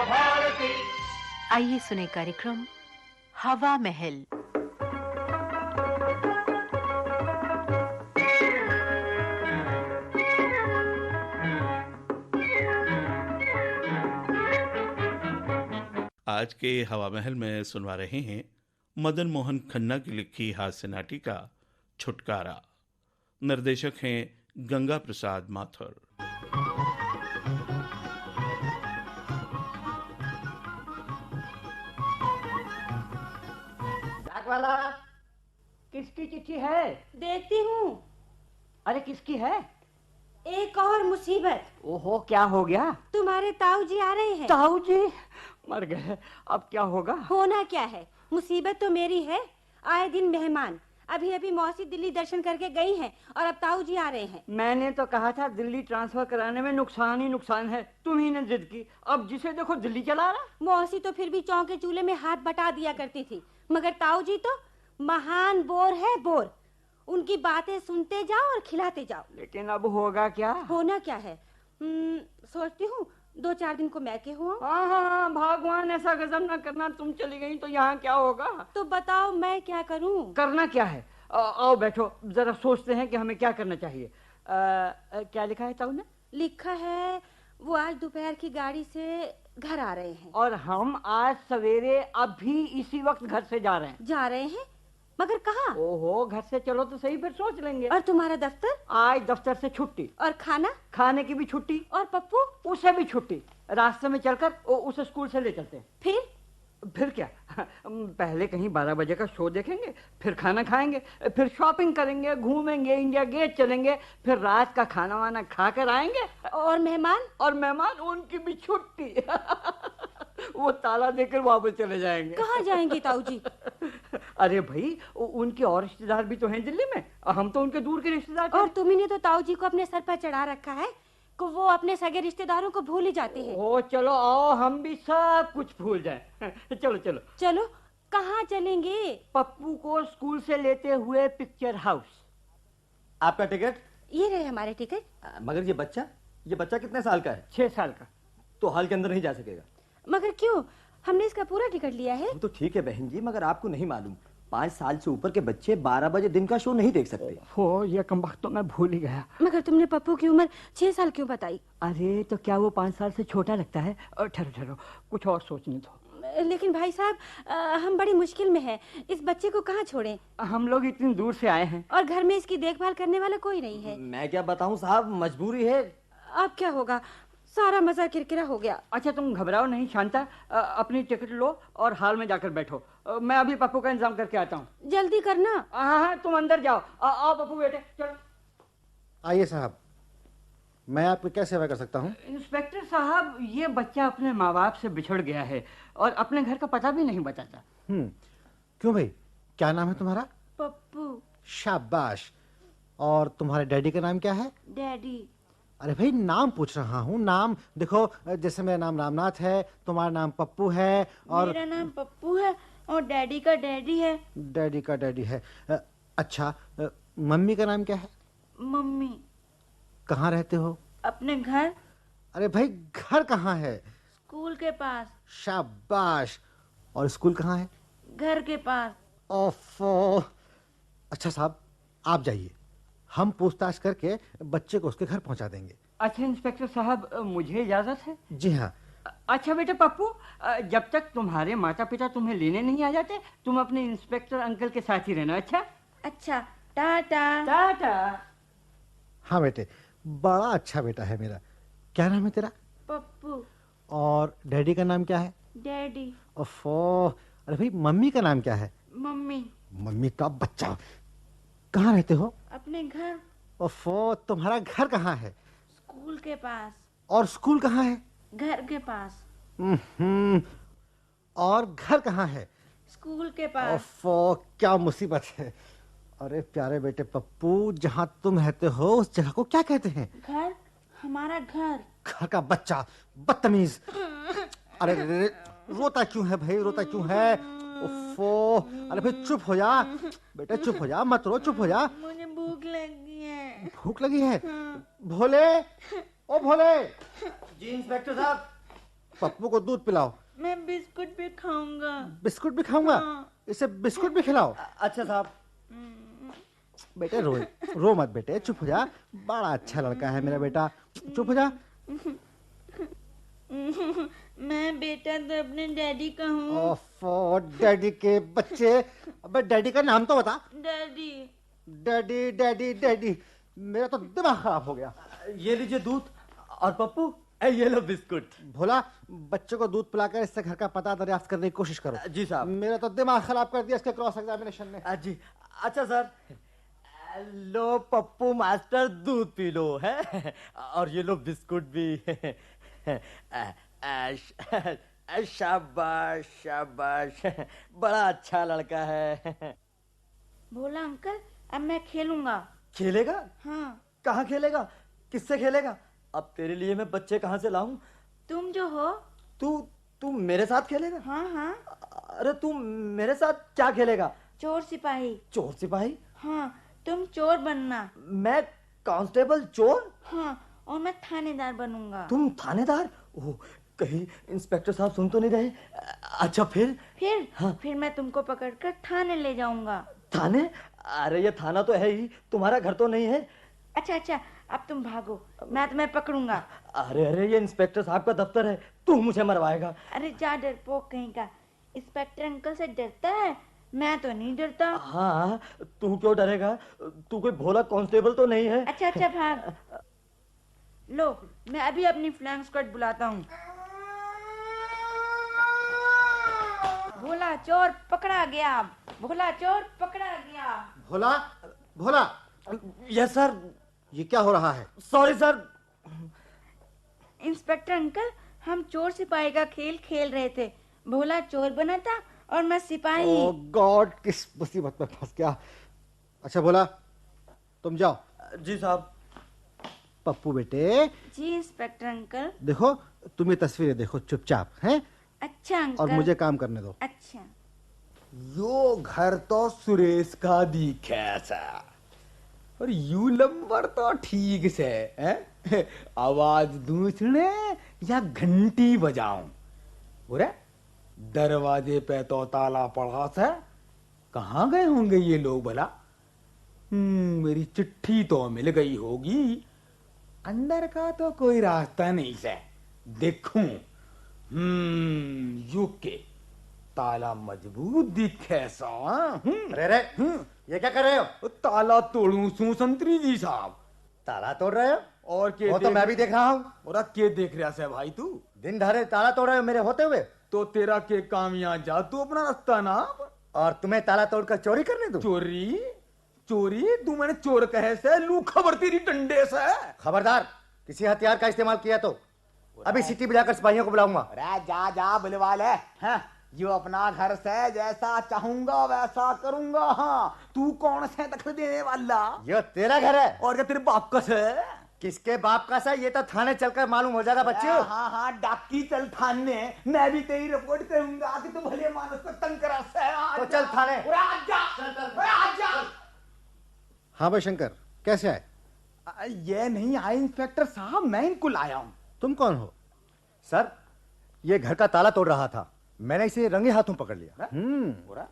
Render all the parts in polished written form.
भारती। आइए सुने कार्यक्रम हवा महल। आज के हवा महल में सुनवा रहे हैं मदन मोहन खन्ना की लिखी हास्य नाटिका छुटकारा। निर्देशक हैं गंगा प्रसाद माथुर। डाक वाला, किसकी चिट्ठी है? देखती हूँ। अरे किसकी है? एक और मुसीबत। ओहो, क्या हो गया? तुम्हारे ताऊ जी आ रहे हैं। ताऊ जी मर गए, अब क्या होगा? होना क्या है, मुसीबत तो मेरी है। आए दिन मेहमान। अभी अभी मौसी दिल्ली दर्शन करके गई हैं और अब ताऊ जी आ रहे हैं। मैंने तो कहा था दिल्ली ट्रांसफर कराने में नुकसान ही नुकसान है, तुम्ही ने जिद की, अब जिसे देखो दिल्ली चला रहा। मौसी तो फिर भी चौके चूल्हे में हाथ बटा दिया करती थी, मगर ताऊ जी तो महान बोर है, बोर। उनकी बातें सुनते जाओ और खिलाते जाओ। लेकिन अब होगा क्या? होना क्या है, सोचती हूँ 2-4 दिन को मैके हुआ। हाँ, भगवान ऐसा गजब न करना, तुम चली गई तो यहाँ क्या होगा? तो बताओ मैं क्या करूँ? करना क्या है? आओ बैठो, जरा सोचते हैं कि हमें क्या करना चाहिए। क्या लिखा है ताऊ ने? लिखा है वो आज दोपहर की गाड़ी से घर आ रहे हैं। और हम आज सवेरे अभी इसी वक्त घर से जा रहे हैं। जा रहे हैं? मगर कहाँ? ओहो, घर से चलो तो सही, फिर सोच लेंगे। और तुम्हारा दफ्तर? आज दफ्तर से छुट्टी। और खाना? खाने की भी छुट्टी। और पप्पू? उसे भी छुट्टी। रास्ते में चलकर उसे स्कूल से ले चलते हैं। फिर क्या, पहले कहीं 12 बजे का शो देखेंगे, फिर खाना खाएंगे, फिर शॉपिंग करेंगे, घूमेंगे, इंडिया गेट चलेंगे, फिर रात का खाना वाना खाकर आएंगे। और मेहमान? और मेहमान, उनकी भी छुट्टी। वो ताला देकर वापस चले जाएंगे। कहाँ जाएंगे ताऊ जी? अरे भाई, उनके और रिश्तेदार भी तो हैं दिल्ली में, हम तो उनके दूर के रिश्तेदार। और तुम्ही ने तो ताऊ जी को अपने सर पर चढ़ा रखा है कि वो अपने सगे रिश्तेदारों को भूल ही जाते हैं। ओ चलो आओ, हम भी सब कुछ भूल जाएं। चलो चलो चलो। कहाँ चलेंगे? पप्पू को स्कूल से लेते हुए पिक्चर हाउस। आपका टिकट? ये रहे हमारे टिकट। मगर ये बच्चा कितने साल का है? 6 साल का। तो हॉल के अंदर नहीं जा सकेगा। मगर क्यों? हमने इसका पूरा टिकट लिया है। वो तो ठीक है बहन जी, मगर आपको नहीं मालूम 5 साल से ऊपर के बच्चे 12 बजे दिन का शो नहीं देख सकते। हो, ये कमबख्त तो मैं भूल ही गया। मगर तुमने पप्पू की उम्र 6 साल क्यों बताई? अरे तो क्या वो 5 साल से छोटा लगता है? ठहरो, कुछ और सोचने दो। लेकिन भाई साहब, हम बड़ी मुश्किल में हैं। इस बच्चे को कहाँ छोड़ें? हम लोग इतनी दूर से आए हैं और घर में इसकी देखभाल करने वाला कोई नहीं है। मैं क्या बताऊं साहब, मजबूरी है। अब क्या होगा, सारा मजा किरकिरा हो गया। अच्छा तुम घबराओ नहीं शांता, अपनी टिकट लो और हॉल में जाकर बैठो। मैं अभी पप्पू का इंतजाम करके आता हूँ। जल्दी करना। हाँ, तुम अंदर जाओ। आओ पप्पू बेटे, चलो। आइए साहब, मैं आपकी क्या सेवा कर सकता हूँ? इंस्पेक्टर साहब, ये बच्चा अपने माँ बाप से बिछड़ गया है और अपने घर का पता भी नहीं बताता। क्यों भाई, क्या नाम है तुम्हारा? पप्पू। शाबाश। और तुम्हारे डैडी का नाम क्या है? डैडी। अरे भाई, नाम पूछ रहा हूँ, नाम। देखो, जैसे मेरा नाम रामनाथ है, तुम्हारा नाम पप्पू है। और मेरा नाम पप्पू है और डैडी का डैडी है। डैडी का डैडी है। अच्छा, मम्मी का नाम क्या है? मम्मी। कहाँ रहते हो? अपने घर। अरे भाई, घर कहाँ है? स्कूल के पास। शाबाश। और स्कूल कहाँ है? घर के पास। ओफो। अच्छा साहब, आप जाइए, हम पूछताछ करके बच्चे को उसके घर पहुंचा देंगे। अच्छा इंस्पेक्टर साहब, मुझे इजाजत है? जी हाँ। अच्छा बेटे पप्पू, जब तक तुम्हारे माता पिता तुम्हें लेने नहीं आ जाते, तुम अपने इंस्पेक्टर अंकल के साथ ही रहना। अच्छा, टाटा। टाटा। हाँ बेटे, बड़ा अच्छा बेटा है मेरा। क्या नाम है तेरा? पप्पू। और डैडी का नाम क्या है? डैडी। ओफो। अरे भाई, मम्मी का नाम क्या है? मम्मी। मम्मी का बच्चा। कहाँ रहते हो? अपने घर। ओफो, तुम्हारा घर कहाँ है? स्कूल के पास। और स्कूल कहाँ है? घर के पास। और घर कहाँ है? स्कूल के पास। ओफो, क्या मुसीबत है। अरे प्यारे बेटे पप्पू, जहाँ तुम रहते हो उस जगह को क्या कहते हैं? घर। हमारा घर। घर का बच्चा, बदतमीज। अरे रोता क्यों है भाई, रोता क्यों है? ओफो। अरे भाई चुप हो जा बेटे, चुप हो जा, मत रो, चुप हो जा। मुझे भूख लगी है। भूख लगी है? भोले, ओ भोले। जी इंस्पेक्टर साहब। पप्पू को दूध पिलाओ। मैं बिस्कुट भी खाऊंगा। बिस्कुट भी खाऊंगा? इसे बिस्कुट भी खिलाओ। अच्छा साहब। बेटे रो मत बेटे, चुप हो जा। बड़ा अच्छा लड़का है मेरा बेटा, चुप हो जा। मैं बेटा तो अपने डैडी का हूँ। ओफो, डैडी के बच्चे। अबे डैडी का नाम तो बता। डैडी डैडी डैडी डैडी, मेरा तो दिमाग खराब हो गया। ये लीजिए दूध, और पप्पू ये लो बिस्कुट। भोला, बच्चे को दूध पिलाकर इससे घर का पता दरियाफ्त करने की कोशिश करो। जी साहब। मेरा तो दिमाग खराब कर दिया इसके क्रॉस एग्जामिनेशन ने। जी अच्छा सर। लो पप्पू मास्टर, दूध पी लो है, और ये लो बिस्कुट भी। शाबाश शाबाश, बड़ा अच्छा लड़का है। भोला अंकल, अब मैं खेलूंगा। खेलेगा? हाँ। कहाँ खेलेगा? किससे खेलेगा? अब तेरे लिए मैं बच्चे कहाँ से लाऊं? तुम जो हो। तू मेरे साथ खेलेगा? हाँ हाँ। अरे तू मेरे साथ क्या खेलेगा? चोर सिपाही। चोर सिपाही? हाँ, तुम चोर बनना। मैं कांस्टेबल चोर? हाँ, और मैं थानेदार बनूंगा। तुम थानेदार? ओह, कहीं इंस्पेक्टर साहब सुन तो नहीं रहे? अच्छा फिर? हाँ। फिर मैं तुमको पकड़कर थाने ले जाऊंगा। थाने? अरे ये थाना तो है ही, तुम्हारा घर तो नहीं है। अच्छा, अब तुम भागो, मैं तुम्हें पकड़ूंगा। अरे ये इंस्पेक्टर साहब का दफ्तर है, तू मुझे मरवाएगा। अरे जा डरपोक कहीं का, इंस्पेक्टर अंकल से डरता है? मैं तो नहीं डरता। हाँ, तू क्यों डरेगा? तू कोई भोला कांस्टेबल तो नहीं है। अच्छा भाग। लो, मैं अभी अपनी फ्लैंक स्क्वाड बुलाता हूँ। भोला चोर पकड़ा गया। भोला चोर पकड़ा गया। भोला। Yes sir. ये क्या हो रहा है? Sorry sir. इंस्पेक्टर अंकल, हम चोर सिपाही का खेल खेल रहे थे। भोला चोर बना था और मैं सिपाही। ओह गॉड, किस मुसीबत में फंस गया। अच्छा भोला, तुम जाओ। जी साहब। पप्पू बेटे। जी इंस्पेक्टर अंकल। देखो, तुम ये तस्वीरें देखो चुपचाप, हैं? अच्छा अंकल। और मुझे काम करने दो। अच्छा। यो घर तो सुरेश का दिखे सा, और यू नंबर तो ठीक से है। आवाज दूं सुने या घंटी बजाऊं? बोरे दरवाजे पे तो ताला पड़ा से, कहाँ गए होंगे ये लोग भला? मेरी चिट्ठी तो मिल गई होगी, अंदर का तो कोई रास्ता नहीं से देखूं। यूके ताला मजबूत दिखे सा। रे ये क्या कर रहे हो? ताला तोड़ू सू संतरी जी साहब। ताला तोड़ रहे हो? और के वो तो मैं भी देख रहा हूँ। और के देख रहा से भाई तू? दिन धरे ताला तोड़ रहे हो मेरे होते हुए। तो तेरा के काम यहाँ जा, तू अपना रास्ता ना। और तुम्हें ताला तोड़कर चोरी करने दूं? चोरी तू मैंने चोर कहे से, लू खबर तेरी डंडे से। खबरदार, किसी हथियार का इस्तेमाल किया तो अभी सिटी बजाकर सिपाहियों को बुलाऊंगा। अरे जा बुलवा ले। हाँ, यो अपना घर से जैसा चाहूंगा वैसा करूंगा। हाँ, तू कौन से दखल देने वाला? ये तेरा घर है। और क्या तेरे बाप का से? किसके बाप का से? ये तो थाने चलकर मालूम हो जाएगा बच्चों। हाँ, डाकी चल थाने, मैं भी तेरी रिपोर्ट करूंगा कि तू भले मानस को तंग करा से। तो चल थाने। आजा। हाँ भाई शंकर, कैसे आए? ये नहीं आए इंस्पेक्टर साहब, मैं इनको लाया हूँ। तुम कौन हो? सर, ये घर का ताला तोड़ रहा था, मैंने इसे रंगे हाथों पकड़ लिया।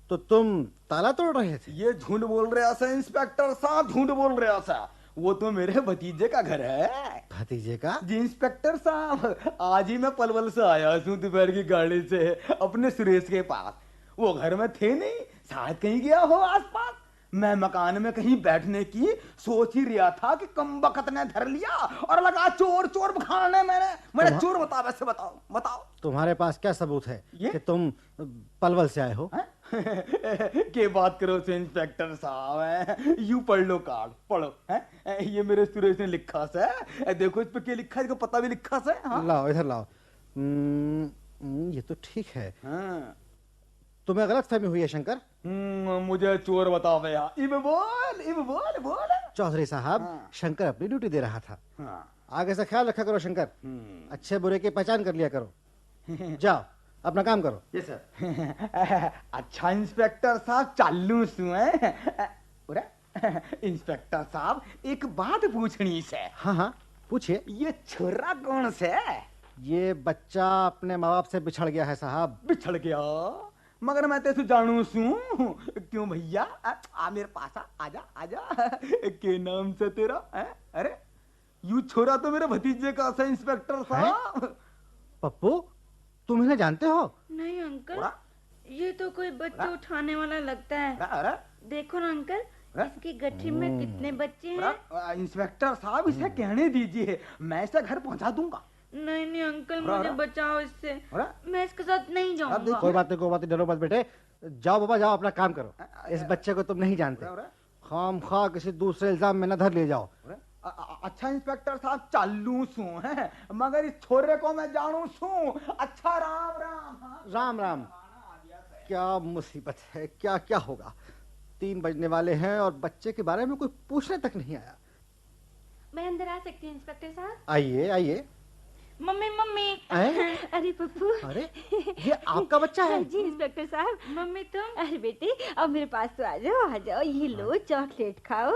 तो तुम ताला तोड़ रहे थे? ये झूठ बोल रहा था इंस्पेक्टर साहब, झूठ बोल रहा था। वो तो मेरे भतीजे का घर है। भतीजे का? जी इंस्पेक्टर साहब, आज ही मैं पलवल से आया हूँ दोपहर की गाड़ी से अपने सुरेश के पास। वो घर में थे नहीं, शायद कहीं गया हो आसपास। मैं मकान में कहीं बैठने की सोच ही रहा था कि कम वक्त ने धर लिया और लगा चोर बखाने। मैंने चोर बताओ। तुम्हारे पास क्या सबूत है ये? कि तुम पलवल से आए हो? के बात करो से इंस्पेक्टर साहब, यू पढ़ लो कार्ड, पढ़ो। है ये मेरे सुरेश ने लिखा से, देखो इस पे क्या लिखा है, इसको पता भी लिखा से। हाँ? लाओ इधर लाओ। ये तो ठीक है। हाँ। तुम्हें गलत फहमी हुई है शंकर। मुझे चोर बताओ भैया। इब बोल। चौधरी साहब, हाँ। शंकर अपनी ड्यूटी दे रहा था। हाँ। आगे से ख्याल रखा करो शंकर, अच्छे बुरे की पहचान कर लिया करो। जाओ अपना काम करो। ये सर। अच्छा इंस्पेक्टर साहब, चालू सुए। इंस्पेक्टर साहब, एक बात पूछनी से। हाँ पूछिए। ये छोरा कौन से? ये बच्चा अपने माँ बाप से बिछड़ गया है साहब। बिछड़ गया? मगर मैं तेरे से जानू सू। क्यों भैया? आ मेरे पास आजा आजा। के नाम से तेरा है? अरे यू छोरा तो मेरे भतीजे का सा इंस्पेक्टर साहब। पप्पू तुम इन्हें जानते हो? नहीं अंकल, ये तो कोई बच्चा उठाने वाला लगता है। अरे देखो ना अंकल, इसकी गठरी में कितने बच्चे हैं। इंस्पेक्टर साहब इसे कहने दीजिए, मैं इसे घर पहुंचा दूंगा। नहीं नहीं अंकल, मुझे बचाओ इससे, मैं इसके साथ नहीं जाऊंगा। कोई बात नहीं, डरो मत बेटे। जाओ बाबा जाओ, अपना काम करो। इस बच्चे को तुम नहीं जानते, खामखा किसी दूसरे इल्जाम में न धर ले जाओ। अच्छा इंस्पेक्टर साहब चालू सू है, मगर इस छोरे को मैं जानू सू। अच्छा राम राम। राम राम। क्या मुसीबत है, क्या क्या होगा। 3 बजने वाले हैं और बच्चे के बारे में कोई पूछने तक नहीं आया। मैं अंदर आ सकती हूँ इंस्पेक्टर साहब? आइए आइए। Mummy mummy. अरे पप्पू, अरे ये आपका बच्चा है? जी इंस्पेक्टर साहब। मम्मी तुम? अरे बेटी अब मेरे पास तो आ जाओ। ये लो चॉकलेट खाओ।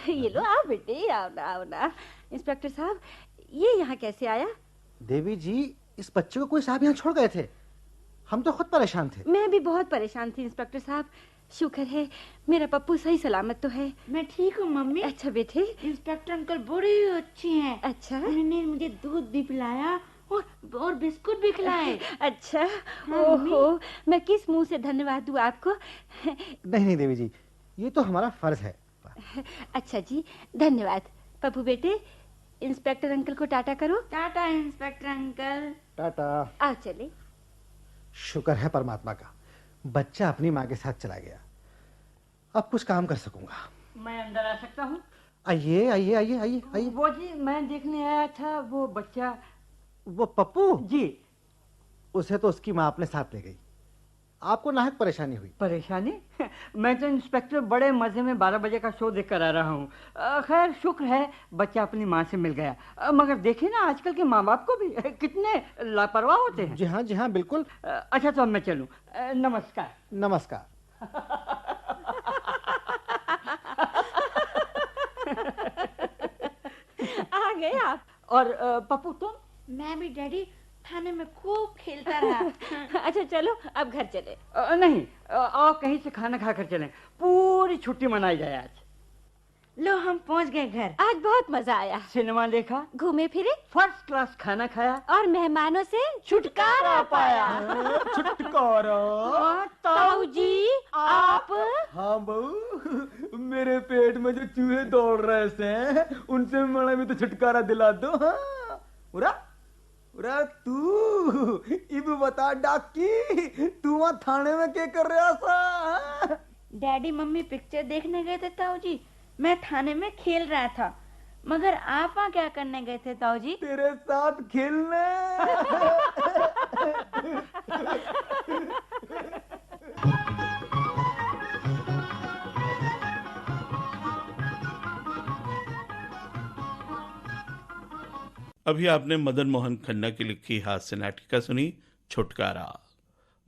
ये लो, आओ बेटी, आओ ना। इंस्पेक्टर साहब ये यहाँ कैसे आया? देवी जी, इस बच्चे को कोई साहब यहाँ छोड़ गए थे। हम तो खुद परेशान थे। मैं भी बहुत परेशान थी इंस्पेक्टर साहब। शुक्र है मेरा पप्पू सही सलामत तो है। मैं ठीक हूँ मम्मी। अच्छा बेटे। इंस्पेक्टर अंकल बड़ी अच्छी हैं। अच्छा, उन्होंने मुझे दूध भी पिलाया और बिस्कुट भी खिलाए। अच्छा। ओहो, मैं किस मुंह से धन्यवाद दूँ आपको। नहीं देवी जी, ये तो हमारा फर्ज है। अच्छा जी, धन्यवाद। पप्पू बेटे, इंस्पेक्टर अंकल को टाटा करो। Tata inspector uncle. टाटा। आओ चले। शुक्र है परमात्मा का, बच्चा अपनी माँ के साथ चला गया। अब कुछ काम कर सकूंगा। मैं अंदर आ सकता हूँ? आइए आइए आइए आइए आइए। वो जी मैं देखने आया था, वो बच्चा। वो पप्पू जी। उसे तो उसकी माँ अपने साथ ले गई। आपको नाहक परेशानी हुई। परेशानी? मैं तो इंस्पेक्टर बड़े मजे में 12 बजे का शो देख कर आ रहा हूँ। खैर शुक्र है बच्चा अपनी माँ से मिल गया। मगर देखिए ना आजकल के माँ बाप को भी कितने लापरवाह होते हैं। जी हाँ बिल्कुल। अच्छा तो अब मैं चलूँ। नमस्कार। नमस्कार। आ गए आप। और पप्पू तुम? मैं भी डैडी थाने में खूब खेलता रहा। अच्छा चलो अब घर चले। नहीं, आओ कहीं से खाना खाकर चलें। पूरी छुट्टी मनाई जाए आज। लो हम पहुंच गए घर। आज बहुत मजा आया। सिनेमा देखा, घूमे फिरे, फर्स्ट क्लास खाना खाया और मेहमानों से छुटकारा पाया। छुटकारा? ताऊ जी आप? हाँ बहू, मेरे पेट में जो चूहे दौड़ रहे थे उनसे मैंने भी तो छुटकारा दिला दो। हाँ उरा तू इब बता डाकी, तू वहाँ थाने में क्या कर रहा था? डैडी मम्मी पिक्चर देखने गए थे ताऊ जी, मैं थाने में खेल रहा था। मगर आप वहाँ क्या करने गए थे ताऊ जी? तेरे साथ खेलने। अभी आपने मदन मोहन खन्ना की लिखी हास्य नाटिका सुनी छुटकारा।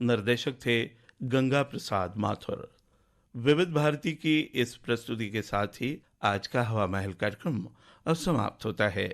निर्देशक थे गंगा प्रसाद माथुर। विविध भारती की इस प्रस्तुति के साथ ही आज का हवा महल कार्यक्रम अब समाप्त होता है।